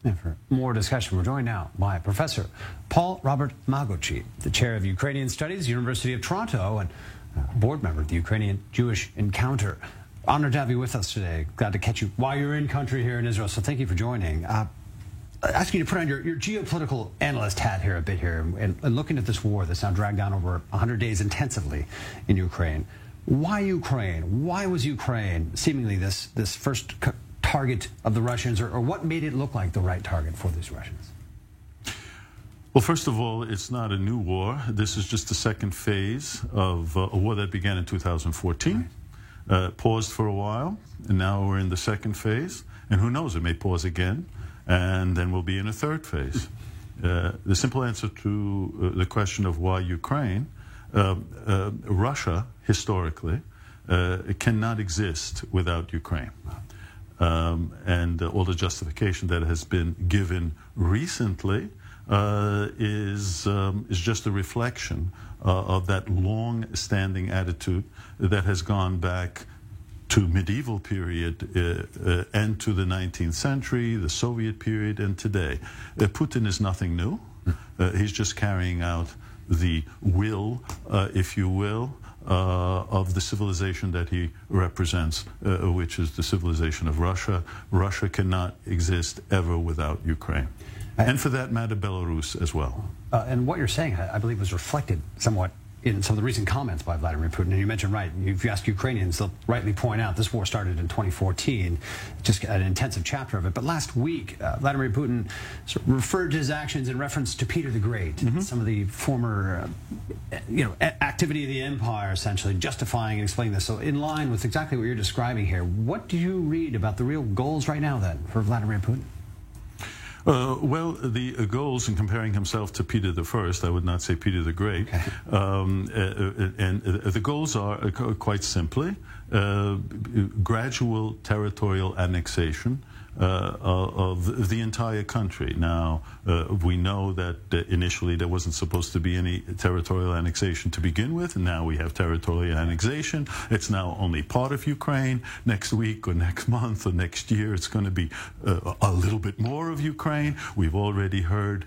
And for more discussion, we're joined now by Professor Pavlo-Robert Maγκocசி, the chair of Ukrainian Studies, University of Toronto, and board member of the Ukrainian Jewish Encounter. Honored to have you with us today. Glad to catch you while you're in country here in Israel, so thank you for joining. Asking you to put on your geopolitical analyst hat here a bit here, and looking at this war that's now dragged on over 100 days intensively in Ukraine. Why Ukraine? Why was Ukraine seemingly this first target of the Russians, or what made it look like the right target for these Russians? Well, first of all, it's not a new war. This is just the second phase of a war that began in 2014, paused for a while, and now we're in the second phase. And who knows, it may pause again, and then we'll be in a third phase. The simple answer to the question of why Ukraine, Russia, historically, cannot exist without Ukraine. And all the justification that has been given recently is just a reflection of that long-standing attitude that has gone back to medieval period and to the 19th century, the Soviet period, and today. Putin is nothing new. He's just carrying out the will, if you will, of the civilization that he represents, which is the civilization of Russia. Russia cannot exist ever without Ukraine. And for that matter, Belarus as well. And what you're saying, I believe, was reflected somewhat in some of the recent comments by Vladimir Putin. And you mentioned, right, if you ask Ukrainians, they'll rightly point out this war started in 2014, just an intensive chapter of it. But last week, Vladimir Putin sort of referred to his actions in reference to Peter the Great, some of the former, activity of the empire, essentially, justifying and explaining this. So in line with exactly what you're describing here, what do you read about the real goals right now, then, for Vladimir Putin? Well, the goals in comparing himself to Peter I, I would not say Peter the Great, and the goals are quite simply gradual territorial annexation of the entire country. Now, we know that initially there wasn't supposed to be any territorial annexation to begin with, and now we have territorial annexation. It's now only part of Ukraine. Next week or next month or next year, it's going to be a little bit more of Ukraine. We've already heard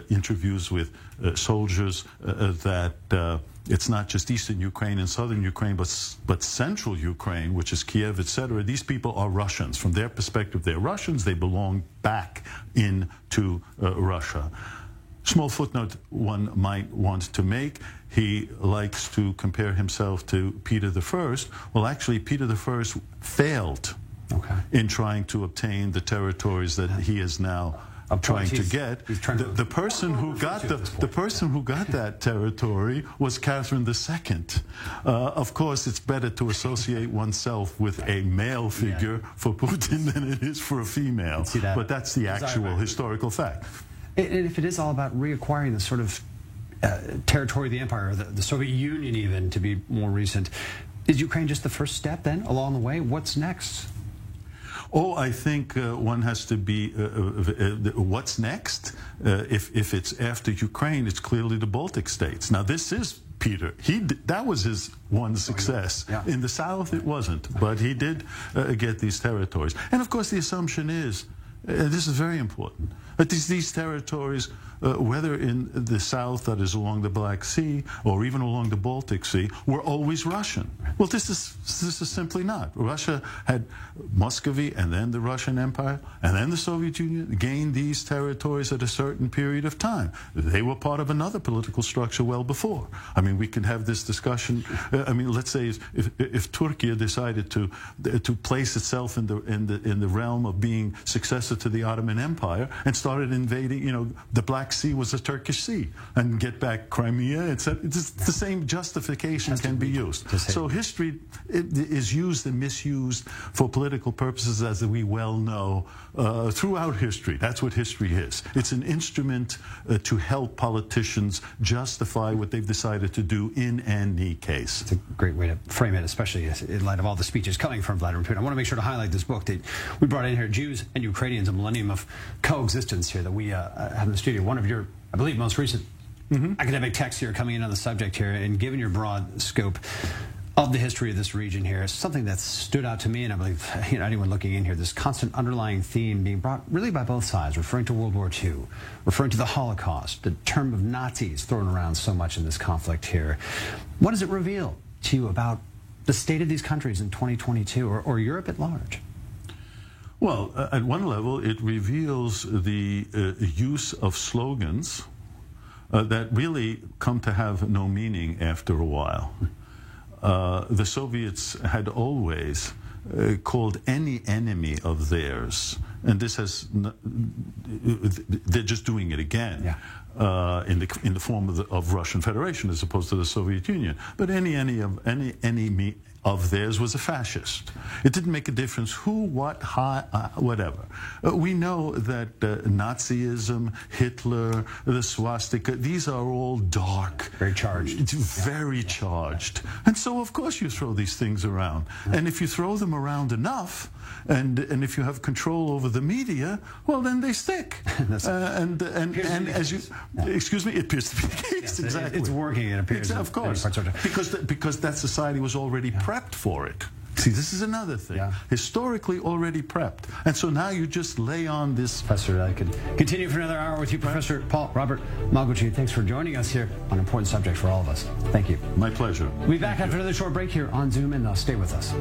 interviews with soldiers that it's not just eastern Ukraine and southern Ukraine, but central Ukraine, which is Kiev, etc. These people are Russians. From their perspective, they're Russians. They belong back into Russia. Small footnote one might want to make. He likes to compare himself to Peter I. Well, actually, Peter I failed in trying to obtain the territories that he is now trying to get. The person who got that territory was Catherine II. Of course, it's better to associate oneself with a male figure for Putin than it is for a female. But that's the actual historical fact. And if it is all about reacquiring the sort of territory of the empire, or the Soviet Union even, to be more recent, is Ukraine just the first step then along the way? What's next? Oh, I think one has to be, what's next? If it's after Ukraine, it's clearly the Baltic states. Now, this is Peter. That was his one success. In the South, it wasn't, but he did get these territories. And, of course, the assumption is, this is very important, that these territories, whether in the south, that is along the Black Sea, or even along the Baltic Sea, were always Russian. Well, this is simply not. Russia had Muscovy, and then the Russian Empire, and then the Soviet Union gained these territories at a certain period of time. They were part of another political structure well before. I mean, we can have this discussion. I mean, let's say if Turkey decided to place itself in the realm of being successor to the Ottoman Empire and started invading, the Black Sea was a Turkish sea, and get back Crimea, etc. It's the same justification can be used. So history is used and misused for political purposes, as we well know, throughout history. That's what history is. It's an instrument to help politicians justify what they've decided to do in any case. It's a great way to frame it, especially in light of all the speeches coming from Vladimir Putin. I want to make sure to highlight this book that we brought in here, Jews and Ukrainians, a Millennium of Coexistence, here, that we have in the studio. One of your, I believe, most recent academic texts here coming in on the subject here, and given your broad scope, of the history of this region here. Something that stood out to me, and I believe anyone looking in here, this constant underlying theme being brought really by both sides, referring to World War II, referring to the Holocaust, the term of Nazis thrown around so much in this conflict here. What does it reveal to you about the state of these countries in 2022, or Europe at large? Well, at one level, it reveals the use of slogans that really come to have no meaning after a while. The Soviets had always called any enemy of theirs, and this has they're just doing it again. Yeah. In the form of Russian Federation as opposed to the Soviet Union. But any enemy of theirs was a fascist. It didn't make a difference who, what, how, whatever. We know that Nazism, Hitler, the swastika, these are all dark. Very charged. Very charged. And so, of course, you throw these things around. And if you throw them around enough, and if you have control over the media, well, then they stick. And as you, excuse me, it appears to be the case. Yes, exactly. It's working, it appears. Of course. Because that society was already prepped for it. See, this is another thing. Yeah. Historically already prepped. And so now you just lay on this. Professor, I could continue for another hour with you, Professor Paul-Robert Maґочій. Thanks for joining us here on an important subject for all of us. Thank you. My pleasure. We'll be back after another short break here on Zoom, and stay with us.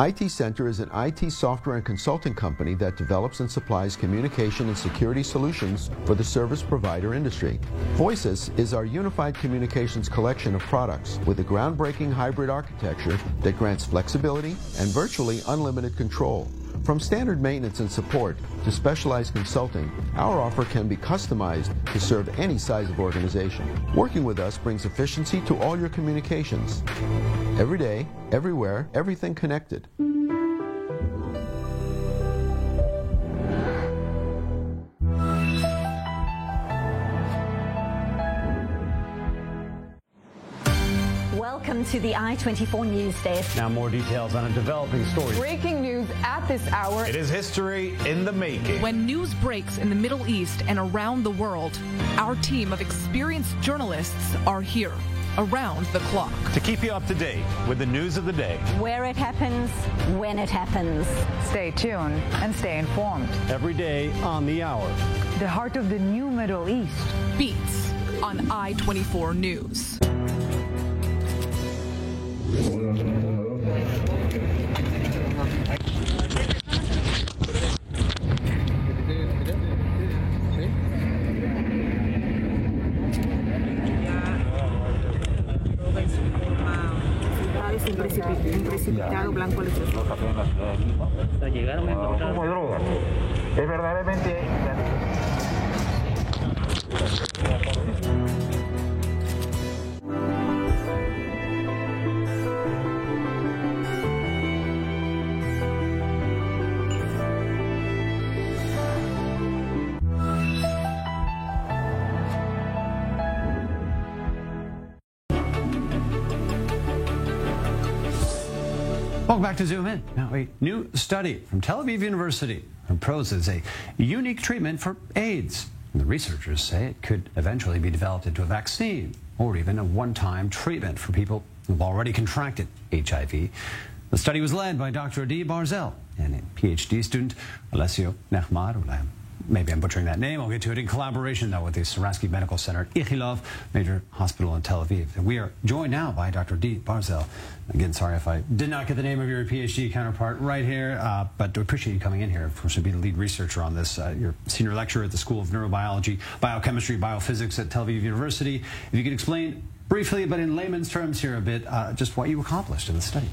IT Center is an IT software and consulting company that develops and supplies communication and security solutions for the service provider industry. Voices is our unified communications collection of products with a groundbreaking hybrid architecture that grants flexibility and virtually unlimited control. From standard maintenance and support to specialized consulting, our offer can be customized to serve any size of organization. Working with us brings efficiency to all your communications. Every day, everywhere, everything connected. Welcome to the i24News Desk. Now more details on a developing story. Breaking news at this hour. It is history in the making. When news breaks in the Middle East and around the world, our team of experienced journalists are here, around the clock. To keep you up to date with the news of the day. Where it happens, when it happens. Stay tuned and stay informed. Every day on the hour. The heart of the new Middle East. Beats on i24News. Un precipitado blanco lechoso. Como droga. Es verdaderamente. Welcome back to Zoom In. Now, a new study from Tel Aviv University proposes a unique treatment for AIDS. And the researchers say it could eventually be developed into a vaccine or even a one-time treatment for people who've already contracted HIV. The study was led by Dr. Adi Barzel and a PhD student, Alessio Nechmar. Maybe I'm butchering that name. I'll get to it in collaboration, though, with the Saraski Medical Center at Ichilov Major Hospital in Tel Aviv. And we are joined now by Dr. Adi Barzel. Again, sorry if I did not get the name of your PhD counterpart right here, but I appreciate you coming in here. Of course, you'll be the lead researcher on this. You're senior lecturer at the School of Neurobiology, Biochemistry, Biophysics at Tel Aviv University. If you could explain briefly, but in layman's terms here a bit, just what you accomplished in the study.